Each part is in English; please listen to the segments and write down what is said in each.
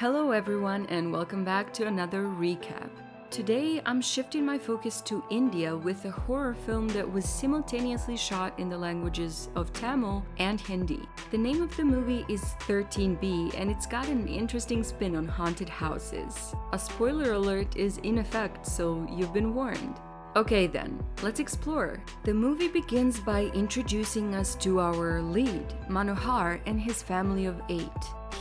Hello everyone and welcome back to another recap. Today I'm shifting my focus to India with a horror film that was simultaneously shot in the languages of Tamil and Hindi. The name of the movie is 13B and it's got an interesting spin on haunted houses. A spoiler alert is in effect, so you've been warned. Okay then, let's explore. The movie begins by introducing us to our lead, Manohar, and his family of 8.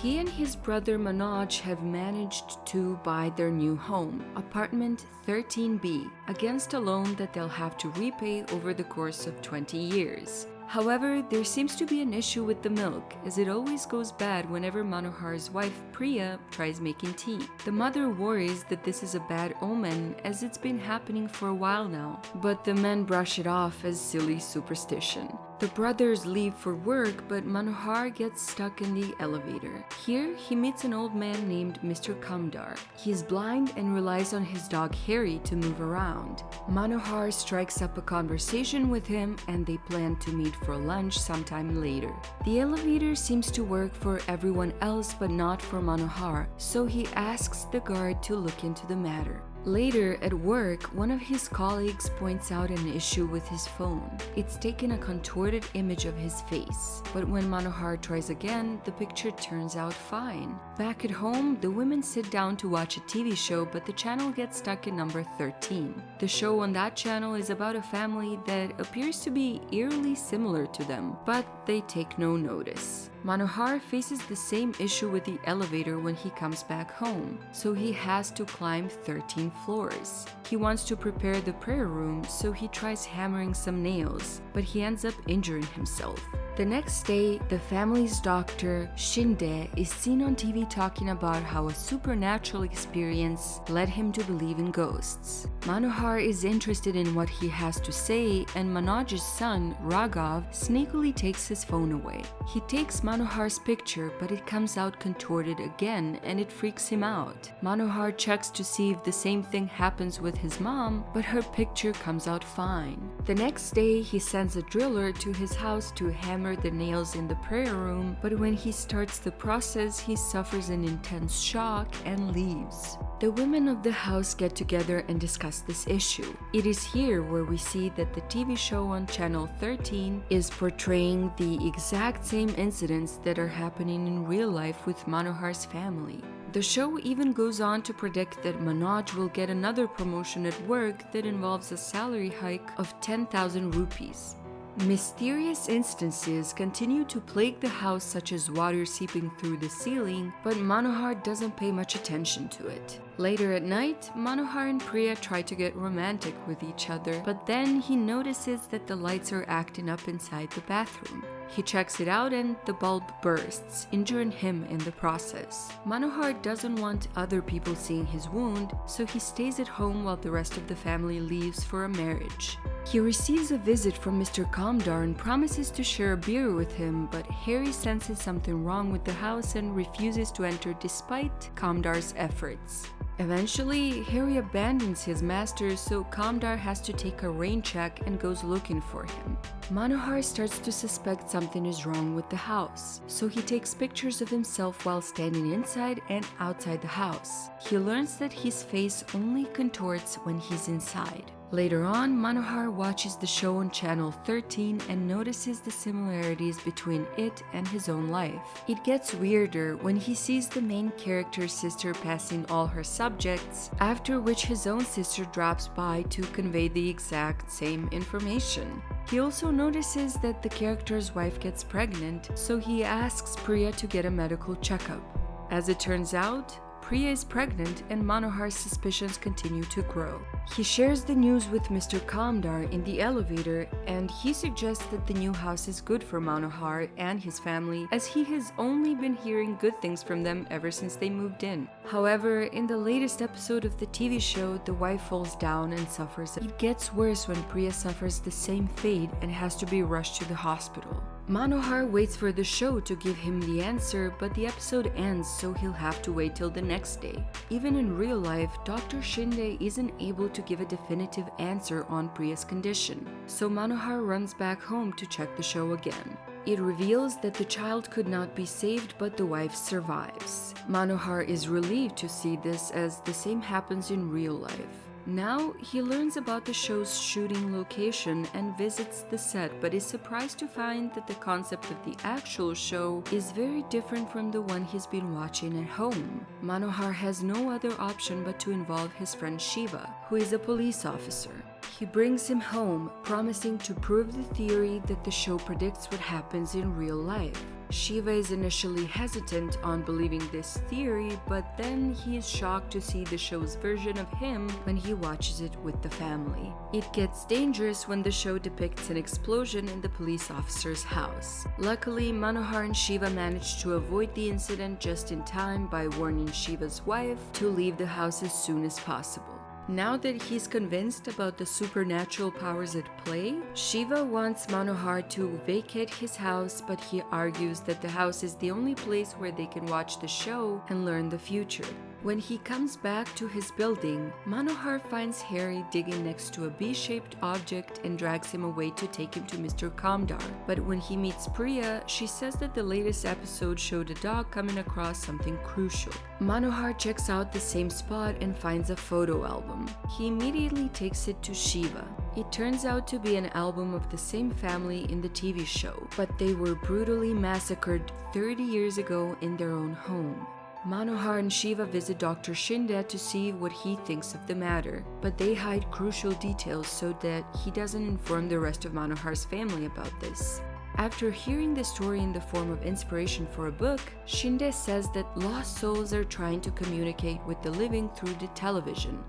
He and his brother Manoj have managed to buy their new home, apartment 13B, against a loan that they'll have to repay over the course of 20 years. However, there seems to be an issue with the milk, as it always goes bad whenever Manohar's wife Priya tries making tea. The mother worries that this is a bad omen, as it's been happening for a while now, but the men brush it off as silly superstition. The brothers leave for work, but Manohar gets stuck in the elevator. Here, he meets an old man named Mr. Kamdar. He is blind and relies on his dog Harry to move around. Manohar strikes up a conversation with him and they plan to meet for lunch sometime later. The elevator seems to work for everyone else but not for Manohar, so he asks the guard to look into the matter. Later at work, one of his colleagues points out an issue with his phone. It's taken a contorted image of his face, but when Manohar tries again, the picture turns out fine. Back at home, the women sit down to watch a TV show, but the channel gets stuck in number 13. The show on that channel is about a family that appears to be eerily similar to them, but they take no notice. Manohar faces the same issue with the elevator when he comes back home, so he has to climb 13 floors. He wants to prepare the prayer room, so he tries hammering some nails, but he ends up injuring himself. The next day, the family's doctor, Shinde, is seen on TV talking about how a supernatural experience led him to believe in ghosts. Manohar is interested in what he has to say, and Manoj's son, Raghav, sneakily takes his phone away. He takes Manohar's picture, but it comes out contorted again, and it freaks him out. Manohar checks to see if the same thing happens with his mom, but her picture comes out fine. The next day, he sends a driller to his house to hammer the nails in the prayer room, but when he starts the process, he suffers an intense shock and leaves. The women of the house get together and discuss this issue. It is here where we see that the TV show on channel 13 is portraying the exact same incidents that are happening in real life with Manohar's family. The show even goes on to predict that Manoj will get another promotion at work that involves a salary hike of 10,000 rupees. Mysterious instances continue to plague the house, such as water seeping through the ceiling, but Manohar doesn't pay much attention to it. Later at night, Manohar and Priya try to get romantic with each other, but then he notices that the lights are acting up inside the bathroom. He checks it out and the bulb bursts, injuring him in the process. Manohar doesn't want other people seeing his wound, so he stays at home while the rest of the family leaves for a marriage. He receives a visit from Mr. Kamdar and promises to share a beer with him, but Harry senses something wrong with the house and refuses to enter despite Kamdar's efforts. Eventually, Harry abandons his master, so Kamdar has to take a rain check and goes looking for him. Manohar starts to suspect something is wrong with the house, so he takes pictures of himself while standing inside and outside the house. He learns that his face only contorts when he's inside. Later on, Manohar watches the show on channel 13 and notices the similarities between it and his own life. It gets weirder when he sees the main character's sister passing all her subjects, after which his own sister drops by to convey the exact same information. He also notices that the character's wife gets pregnant, so he asks Priya to get a medical checkup. As it turns out, Priya is pregnant and Manohar's suspicions continue to grow. He shares the news with Mr. Kamdar in the elevator and he suggests that the new house is good for Manohar and his family, as he has only been hearing good things from them ever since they moved in. However, in the latest episode of the TV show, the wife falls down and suffers. It gets worse when Priya suffers the same fate and has to be rushed to the hospital. Manohar waits for the show to give him the answer, but the episode ends, so he'll have to wait till the next day. Even in real life, Dr. Shinde isn't able to give a definitive answer on Priya's condition, so Manohar runs back home to check the show again. It reveals that the child could not be saved, but the wife survives. Manohar is relieved to see this, as the same happens in real life. Now, he learns about the show's shooting location and visits the set, but is surprised to find that the concept of the actual show is very different from the one he's been watching at home. Manohar has no other option but to involve his friend Shiva, who is a police officer. He brings him home, promising to prove the theory that the show predicts what happens in real life. Shiva is initially hesitant on believing this theory, but then he is shocked to see the show's version of him when he watches it with the family. It gets dangerous when the show depicts an explosion in the police officer's house. Luckily, Manohar and Shiva manage to avoid the incident just in time by warning Shiva's wife to leave the house as soon as possible. Now that he's convinced about the supernatural powers at play, Shiva wants Manohar to vacate his house, but he argues that the house is the only place where they can watch the show and learn the future. When he comes back to his building, Manohar finds Harry digging next to a B-shaped object and drags him away to take him to Mr. Kamdar. But when he meets Priya, she says that the latest episode showed a dog coming across something crucial. Manohar checks out the same spot and finds a photo album. He immediately takes it to Shiva. It turns out to be an album of the same family in the TV show, but they were brutally massacred 30 years ago in their own home. Manohar and Shiva visit Dr. Shinde to see what he thinks of the matter, but they hide crucial details so that he doesn't inform the rest of Manohar's family about this. After hearing the story in the form of inspiration for a book, Shinde says that lost souls are trying to communicate with the living through the television,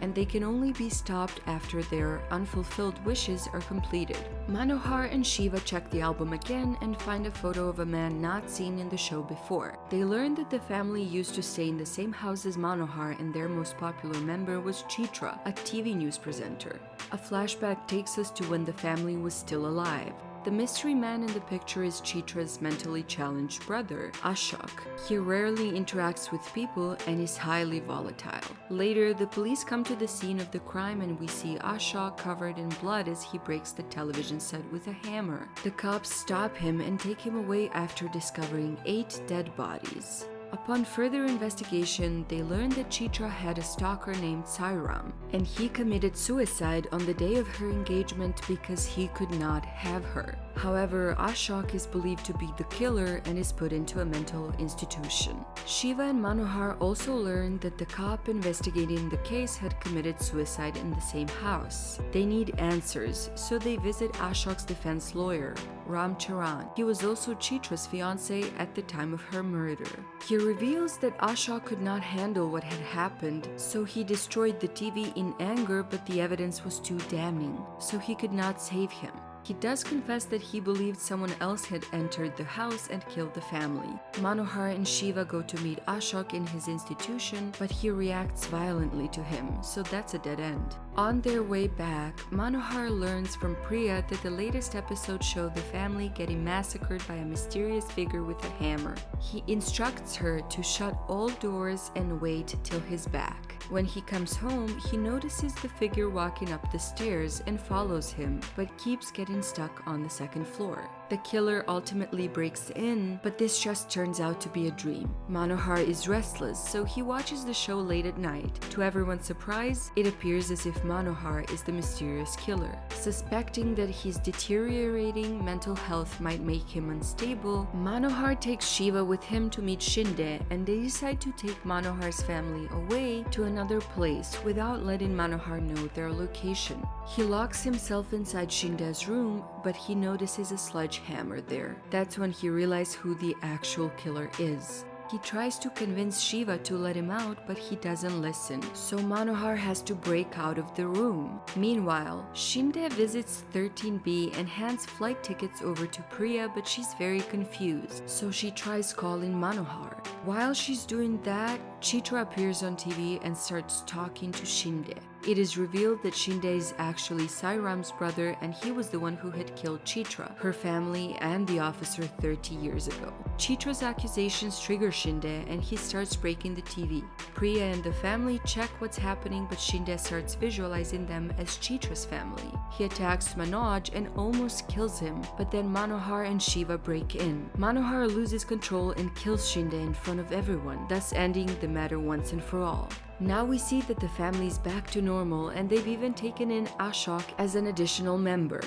and they can only be stopped after their unfulfilled wishes are completed. Manohar and Shiva check the album again and find a photo of a man not seen in the show before. They learn that the family used to stay in the same house as Manohar, and their most popular member was Chitra, a TV news presenter. A flashback takes us to when the family was still alive. The mystery man in the picture is Chitra's mentally challenged brother, Ashok. He rarely interacts with people and is highly volatile. Later, the police come to the scene of the crime and we see Ashok covered in blood as he breaks the television set with a hammer. The cops stop him and take him away after discovering 8 dead bodies. Upon further investigation, they learned that Chitra had a stalker named Sairam, and he committed suicide on the day of her engagement because he could not have her. However, Ashok is believed to be the killer and is put into a mental institution. Shiva and Manohar also learned that the cop investigating the case had committed suicide in the same house. They need answers, so they visit Ashok's defense lawyer, Ram Charan. He was also Chitra's fiancé at the time of her murder. He reveals that Ashok could not handle what had happened, so he destroyed the TV in anger, but the evidence was too damning, so he could not save him. He does confess that he believed someone else had entered the house and killed the family. Manohar and Shiva go to meet Ashok in his institution, but he reacts violently to him, so that's a dead end. On their way back, Manohar learns from Priya that the latest episode showed the family getting massacred by a mysterious figure with a hammer. He instructs her to shut all doors and wait till he's back. When he comes home, he notices the figure walking up the stairs and follows him, but keeps getting stuck on the second floor. The killer ultimately breaks in, but this just turns out to be a dream. Manohar is restless, so he watches the show late at night. To everyone's surprise, it appears as if Manohar is the mysterious killer. Suspecting that his deteriorating mental health might make him unstable, Manohar takes Shiva with him to meet Shinde, and they decide to take Manohar's family away to another place without letting Manohar know their location. He locks himself inside Shinde's room, but he notices a sledgehammer there. That's when he realizes who the actual killer is. He tries to convince Shiva to let him out, but he doesn't listen, so Manohar has to break out of the room. Meanwhile, Shinde visits 13B and hands flight tickets over to Priya, but she's very confused, so she tries calling Manohar. While she's doing that, Chitra appears on TV and starts talking to Shinde. It is revealed that Shinde is actually Sairam's brother and he was the one who had killed Chitra, her family, and the officer 30 years ago. Chitra's accusations trigger Shinde and he starts breaking the TV. Priya and the family check what's happening, but Shinde starts visualizing them as Chitra's family. He attacks Manoj and almost kills him, but then Manohar and Shiva break in. Manohar loses control and kills Shinde in front of everyone, thus ending the matter once and for all. Now we see that the family is back to normal and they've even taken in Ashok as an additional member.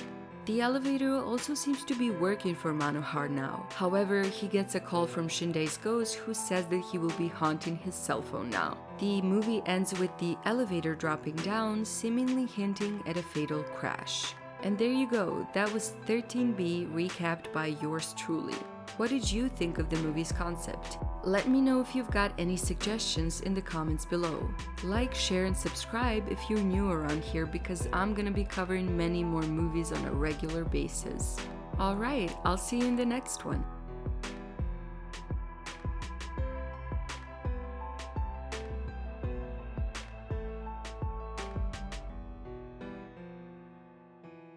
The elevator also seems to be working for Manohar now. However, he gets a call from Shinde's ghost who says that he will be haunting his cell phone now. The movie ends with the elevator dropping down, seemingly hinting at a fatal crash. And there you go, that was 13B recapped by yours truly. What did you think of the movie's concept? Let me know if you've got any suggestions in the comments below. Like, share, and subscribe if you're new around here because I'm gonna be covering many more movies on a regular basis. Alright, I'll see you in the next one.